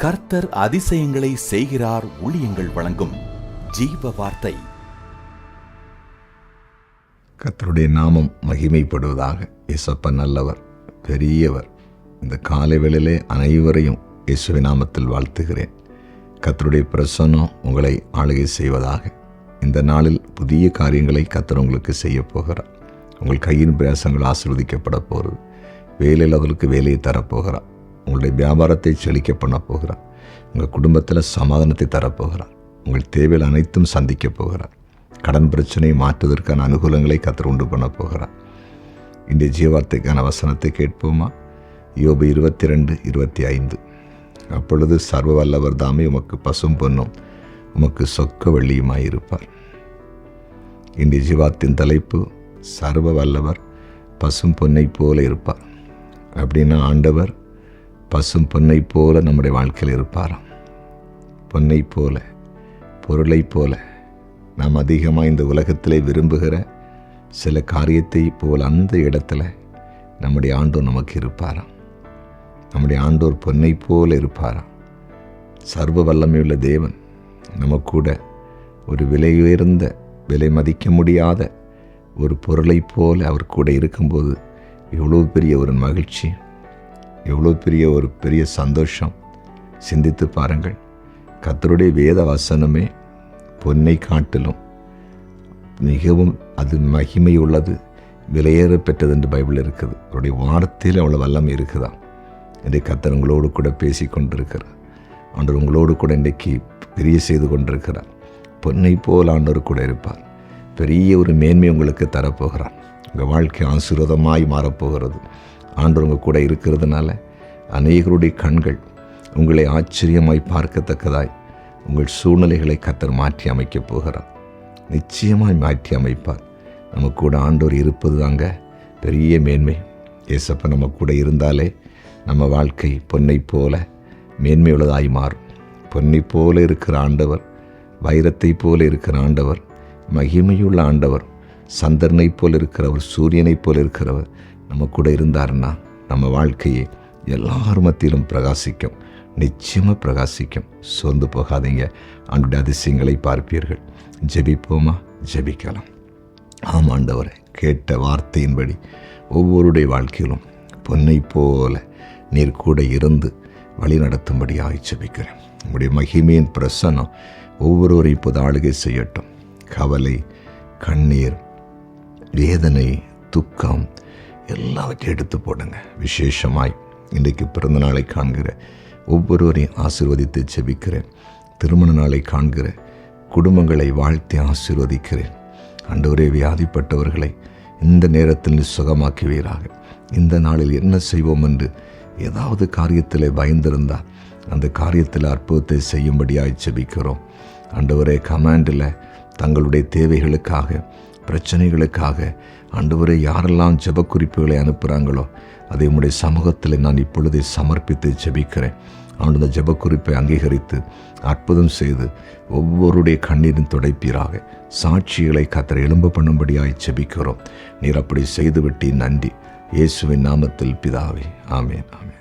கர்த்தர் அதிசயங்களை செய்கிறார். ஊழியங்கள் வழங்கும் ஜீவ வார்த்தை. கர்த்தருடைய நாமம் மகிமைப்படுவதாக. இயேசப்பா நல்லவர், பெரியவர். இந்த காலை வேளையிலே அனைவரையும் இயேசுவின் நாமத்தில் வாழ்த்துகிறேன். கர்த்தருடைய பிரசன்னம் உங்களை ஆளுகை செய்வதாக. இந்த நாளில் புதிய காரியங்களை கர்த்தர் உங்களுக்கு செய்ய போகிறார். உங்கள் கையின் பிரயாசங்கள் ஆசீர்வதிக்கப்பட போகிறது. வேலையில் அவர்களுக்கு வேலையை தரப்போகிறார். உங்களுடைய வியாபாரத்தை செழிக்க பண்ண போகிறார். உங்கள் குடும்பத்தில் சமாதானத்தை தரப்போகிறார். உங்கள் தேவைகள் அனைத்தும் சந்திக்க போகிறார். கடன் பிரச்சனையை மாற்றுவதற்கான அனுகூலங்களை கர்த்தர் உண்டு பண்ண போகிறார். இன்றைய ஜீவார்த்தைக்கான வசனத்தை கேட்போமா? யோபு 22:25. அப்பொழுது சர்வ வல்லவர் தாமே உமக்கு பசும் பொன்னும் உமக்கு சொக்க வெள்ளியுமாயிருப்பார். இன்றைய ஜீவாத்தின் தலைப்பு சர்வ வல்லவர் பசும் பொன்னை போல இருப்பார். அப்படின்னா ஆண்டவர் பசும் பொன்னை போல நம்முடைய வாழ்க்கையில் இருப்பாராம். பொன்னை போல, பொருளை போல, நாம் அதிகமாக இந்த உலகத்திலே விரும்புகிற சில காரியத்தை போல் அந்த இடத்துல நம்முடைய ஆண்டோர் நமக்கு இருப்பாராம். நம்முடைய ஆண்டோர் பொன்னை போல இருப்பாராம். சர்வ வல்லமையுள்ள தேவன் நம்ம கூட ஒரு விலை உயர்ந்த, விலை மதிக்க முடியாத ஒரு பொருளை போல அவர் கூட இருக்கும்போது எவ்வளோ பெரிய ஒரு மகிழ்ச்சி, எவ்வளோ பெரிய சந்தோஷம். சிந்தித்து பாருங்கள். கர்த்தருடைய வேத வசனமே பொன்னை காட்டிலும் மிகவும் அது மகிமை உள்ளது, விலையேற பெற்றது என்று பைபிள் இருக்குது. அவருடைய வார்த்தையில் அவ்வளோ வல்லமை இருக்குதா. இன்றைக்கு கர்த்தர் உங்களோடு கூட பேசி கொண்டிருக்கிறார். ஆண்டவர் உங்களோடு கூட இன்றைக்கு பெரிய செய்து கொண்டிருக்கிறார். பொன்னை போல் ஆண்டவர் கூட இருப்பார். பெரிய ஒரு மேன்மை உங்களுக்கு தரப்போகிறார். உங்கள் வாழ்க்கை ஆசீர்வாதமாய் மாறப்போகிறது. ஆண்டவர் உங்கள் கூட இருக்கிறதுனால அநேகருடைய கண்கள் உங்களை ஆச்சரியமாய் பார்க்கத்தக்கதாய் உங்கள் சூழ்நிலைகளை கர்த்தர் மாற்றி அமைக்கப் போகிறார். நிச்சயமாய் மாற்றி அமைப்பார். நம்ம கூட ஆண்டவர் இருப்பது தாங்க பெரிய மேன்மை. ஏசப்பா நம்ம கூட இருந்தாலே நம்ம வாழ்க்கை பொன்னை போல மேன்மை உள்ளதாய் மாறும். பொன்னை போல இருக்கிற ஆண்டவர், வைரத்தை போல இருக்கிற ஆண்டவர், மகிமையுள்ள ஆண்டவர், சந்திரனை போல் இருக்கிறவர், சூரியனை போல் இருக்கிறவர் நம்ம கூட இருந்தாருன்னா நம்ம வாழ்க்கையை எல்லார் மத்தியிலும் பிரகாசிக்கும். நிச்சயமாக பிரகாசிக்கும். சோர்ந்து போகாதீங்க. ஆண்டவருடைய அதிசயங்களை பார்ப்பீர்கள். ஜெபிப்போமா? ஜெபிக்கலாம். ஆம் ஆண்டவரே, கேட்ட வார்த்தையின்படி ஒவ்வொருடைய வாழ்க்கையிலும் பொன்னை போல நீர் கூட இருந்து வழி நடத்தும்படியாக ஜெபிக்கிறேன். உங்களுடைய மகிமையின் பிரசன்னம் ஒவ்வொருவரை இப்போது ஆளுகை செய்யட்டும். கவலை, கண்ணீர், வேதனை, துக்கம் எல்லாவற்றையும் எடுத்து போடுங்க. விசேஷமாய் இன்றைக்கு பிறந்த நாளை காண்கிற ஒவ்வொருவரையும் ஆசீர்வதித்து ஜெபிக்கிறேன். திருமண நாளை காண்கிற குடும்பங்களை வாழ்த்தி ஆசீர்வதிக்கிறேன். ஆண்டவரே, வியாதிப்பட்டவர்களை இந்த நேரத்தில் சுகமாக்குவீராக. இந்த நாளில் என்ன செய்வோம் என்று ஏதாவது காரியத்தில் பயந்திருந்தால் அந்த காரியத்தில் அற்புதத்தை செய்யும்படியாய் ஜெபிக்கிறோம். ஆண்டவரே, கமாண்டில் தங்களுடைய தேவைகளுக்காக, பிரச்சனைகளுக்காக ஆண்டவரே யாரெல்லாம் ஜெப குறிப்புகளை அனுப்புகிறாங்களோ அதை உம்முடைய சமூகத்தில் நான் இப்பொழுதே சமர்ப்பித்து ஜெபிக்கிறேன். ஆண்டு ஜெப குறிப்பை அங்கீகரித்து அற்புதம் செய்து ஒவ்வொருடைய கண்ணீரின் துடைப்பீராக. சாட்சிகளை கர்த்தர் எழும்ப பண்ணும்படியாய் ஜெபிக்கிறோம். நீர் அப்படி செய்துவிட்டீர். நன்றி. இயேசுவின் நாமத்தில் பிதாவே. ஆமென், ஆமென்.